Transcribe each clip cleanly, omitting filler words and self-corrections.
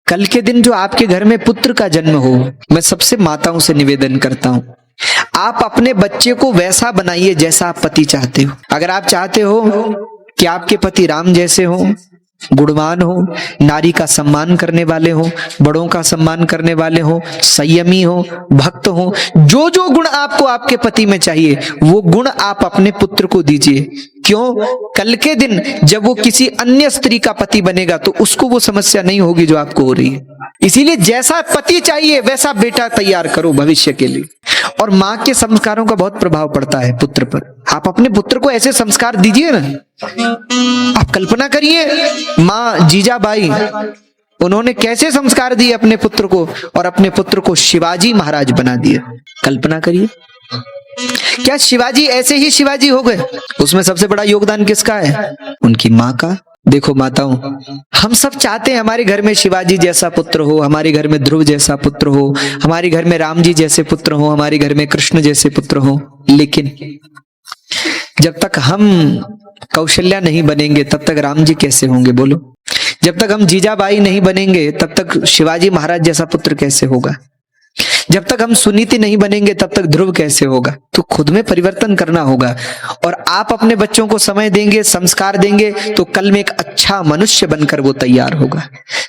कल के दिन जो आपके घर में पुत्र का जन्म हो, मैं सबसे माताओं से निवेदन करता हूं, आप अपने बच्चे को वैसा बनाइए जैसा आप पति चाहते हो। अगर आप चाहते हो कि आपके पति राम जैसे हो, गुणवान हो, नारी का सम्मान करने वाले हो, बड़ों का सम्मान करने वाले हो, संयमी हो, भक्त हो, जो जो गुण आपको आपके पति में चाहिए वो गुण आप अपने पुत्र को दीजिए। क्यों? कल के दिन जब वो किसी अन्य स्त्री का पति बनेगा तो उसको वो समस्या नहीं होगी जो आपको हो रही है। इसीलिए जैसा पति चाहिए वैसा बेटा तैयार करो भविष्य के लिए। और माँ के संस्कारों का बहुत प्रभाव पड़ता है पुत्र पर। आप अपने पुत्र को ऐसे संस्कार दीजिए ना। आप कल्पना करिए माँ जीजाबाई, उन्होंने कैसे संस्कार दिए अपने पुत्र को, और अपने पुत्र को शिवाजी महाराज बना दिया। कल्पना करिए, क्या शिवाजी ऐसे ही शिवाजी हो गए? उसमें सबसे बड़ा योगदान किसका है? उनकी माँ का। देखो माताओं, हम सब चाहते हैं हमारे घर में शिवाजी जैसा पुत्र हो, हमारे घर में ध्रुव जैसा पुत्र हो, हमारे घर में राम जी जैसे पुत्र हो, हमारे घर में कृष्ण जैसे पुत्र हो। लेकिन जब तक हम कौशल्या नहीं बनेंगे तब तक राम जी कैसे होंगे बोलो? जब तक हम जीजाबाई नहीं बनेंगे तब तक शिवाजी महाराज जैसा पुत्र कैसे होगा? जब तक हम सुनीति नहीं बनेंगे तब तक ध्रुव कैसे होगा? तो खुद में परिवर्तन करना होगा। और आप अपने बच्चों को समय देंगे, संस्कार देंगे, तो कल में एक अच्छा मनुष्य बनकर वो तैयार होगा,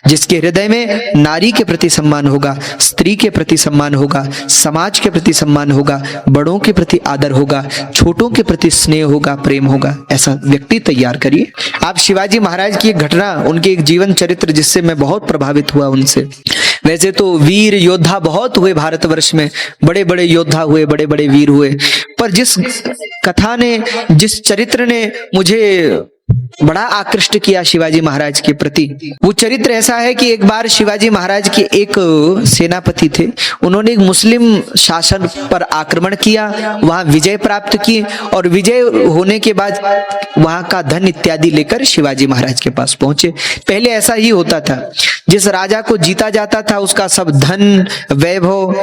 जिसके हृदय में नारी के प्रति सम्मान होगा, स्त्री के प्रति सम्मान होगा, समाज के प्रति सम्मान होगा, बड़ों के प्रति आदर होगा, छोटों के प्रति स्नेह होगा, प्रेम होगा। ऐसा व्यक्ति तैयार करिए। आप शिवाजी महाराज की एक घटना, उनके एक जीवन चरित्र जिससे मैं बहुत प्रभावित हुआ उनसे। वैसे तो वीर योद्धा बहुत हुए भारतवर्ष में, बड़े बड़े योद्धा हुए, बड़े बड़े वीर हुए, पर जिस कथा ने, जिस चरित्र ने मुझे बड़ा आकृष्ट किया शिवाजी महाराज के प्रति, वो चरित्र ऐसा है कि एक बार शिवाजी महाराज के एक सेनापति थे, उन्होंने एक मुस्लिम शासन पर आक्रमण किया, वहां विजय प्राप्त की, और विजय होने के बाद वहां का धन इत्यादि लेकर शिवाजी महाराज के पास पहुंचे। पहले ऐसा ही होता था, जिस राजा को जीता जाता था उसका सब धन वैभव,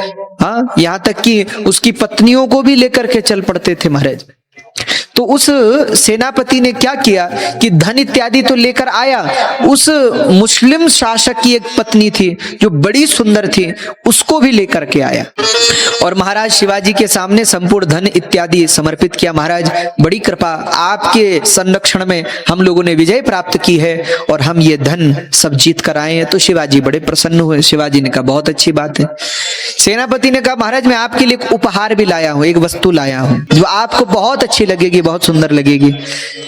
यहाँ तक कि उसकी पत्नियों को भी लेकर के चल पड़ते थे महाराज। तो उस सेनापति ने क्या किया कि धन इत्यादि तो लेकर आया, उस मुस्लिम शासक की एक पत्नी थी जो बड़ी सुंदर थी, उसको भी लेकर के आया और महाराज शिवाजी के सामने संपूर्ण धन इत्यादि समर्पित किया। महाराज बड़ी कृपा, आपके संरक्षण में हम लोगों ने विजय प्राप्त की है और हम ये धन सब जीत कर आए हैं। तो शिवाजी बड़े प्रसन्न हुए। शिवाजी ने कहा बहुत अच्छी बात है। सेनापति ने कहा महाराज मैं आपके लिए एक उपहार भी लाया हूं, एक वस्तु लाया हूं जो आपको बहुत अच्छी लगेगी, बहुत सुंदर लगेगी।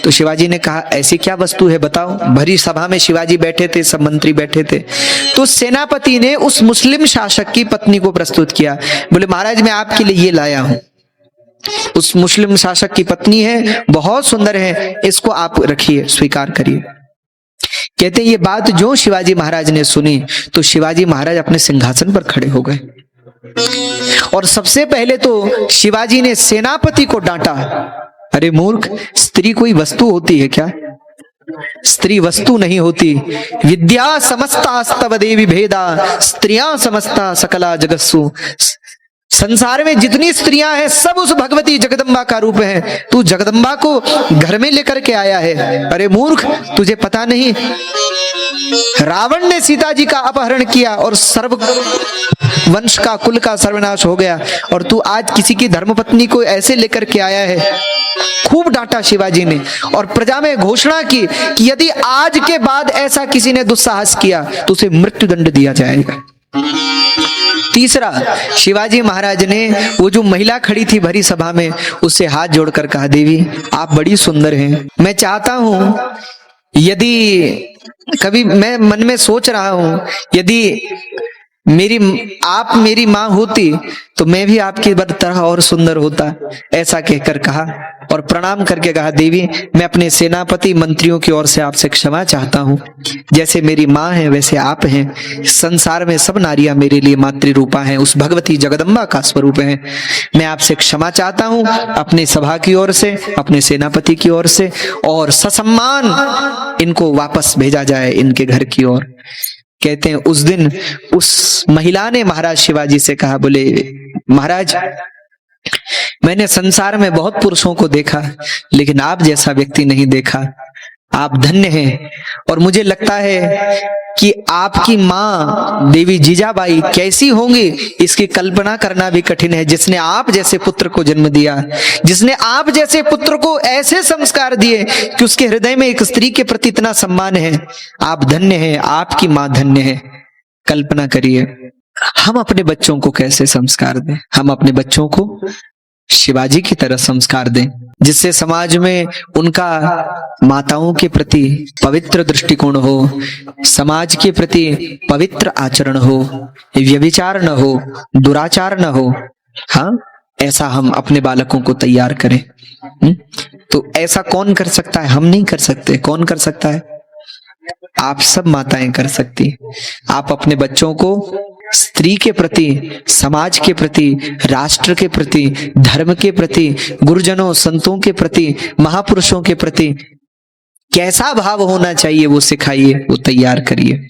तो शिवाजी ने कहा ऐसी क्या वस्तु है बताओ। भरी सभा में शिवाजी बैठे थे, सब मंत्री बैठे थे। तो सेनापति ने उस मुस्लिम शासक की पत्नी को प्रस्तुत किया, बोले महाराज मैं आपके लिए ये लाया हूं। उस मुस्लिम शासक की पत्नी है, बहुत सुंदर है, इसको आप रखिए, स्वीकार करिए। कहते ये बात जो शिवाजी महाराज ने सुनी तो शिवाजी महाराज अपने सिंहासन पर खड़े हो गए और सबसे पहले तो शिवाजी ने सेनापति को डांटा, अरे मूर्ख, स्त्री कोई वस्तु होती है क्या? स्त्री वस्तु नहीं होती। विद्या समस्ता स्तव देवी भेदा, स्त्रियां समस्ता सकला जगत्सु। संसार में जितनी स्त्रियां हैं सब उस भगवती जगदम्बा का रूप है। तू जगदम्बा को घर में लेकर के आया है। अरे मूर्ख, तुझे पता नहीं रावण ने सीता जी का अपहरण किया और सर्व वंश का, कुल का सर्वनाश हो गया, और तू आज किसी की धर्मपत्नी को ऐसे लेकर के आया है। खूब डांटा शिवाजी ने और प्रजा में घोषणा की कि यदि आज के बाद ऐसा किसी ने दुस्साहस किया तो उसे मृत्युदंड दिया जाएगा। तीसरा, शिवाजी महाराज ने वो जो महिला खड़ी थी भरी सभा में, उससे हाथ जोड़कर कहा देवी आप बड़ी सुंदर हैं, मैं चाहता हूं, यदि कभी मैं मन में सोच रहा हूं यदि आप मेरी माँ होती तो मैं भी आपकी तरह और सुंदर होता। ऐसा कहकर कहा और प्रणाम करके कहा देवी मैं अपने सेनापति मंत्रियों की ओर से आपसे क्षमा चाहता हूँ। जैसे मेरी माँ है वैसे आप हैं। संसार में सब नारियां मेरे लिए मातृरूपा हैं, उस भगवती जगदम्बा का स्वरूप है। मैं आपसे क्षमा चाहता हूँ अपनी सभा की ओर से, अपने सेनापति की ओर से, और ससम्मान इनको वापस भेजा जाए इनके घर की ओर। कहते हैं उस दिन उस महिला ने महाराज शिवाजी से कहा, बोले महाराज मैंने संसार में बहुत पुरुषों को देखा लेकिन आप जैसा व्यक्ति नहीं देखा। आप धन्य हैं। और मुझे लगता है कि आपकी माँ देवी जीजाबाई कैसी होंगी इसकी कल्पना करना भी कठिन है, जिसने आप जैसे पुत्र को जन्म दिया, जिसने आप जैसे पुत्र को ऐसे संस्कार दिए कि उसके हृदय में एक स्त्री के प्रति इतना सम्मान है। आप धन्य हैं, आपकी माँ धन्य है। कल्पना करिए हम अपने बच्चों को कैसे संस्कार दें। हम अपने बच्चों को शिवाजी की तरह संस्कार दें, जिससे समाज में उनका माताओं के प्रति पवित्र दृष्टिकोण हो, समाज के प्रति पवित्र आचरण हो, व्यभिचार न हो, दुराचार न हो। हाँ, ऐसा हम अपने बालकों को तैयार करें। तो ऐसा कौन कर सकता है? हम नहीं कर सकते। कौन कर सकता है? आप सब माताएं कर सकती। आप अपने बच्चों को स्त्री के प्रति, समाज के प्रति, राष्ट्र के प्रति, धर्म के प्रति, गुरुजनों संतों के प्रति, महापुरुषों के प्रति कैसा भाव होना चाहिए वो सिखाइए, वो तैयार करिए।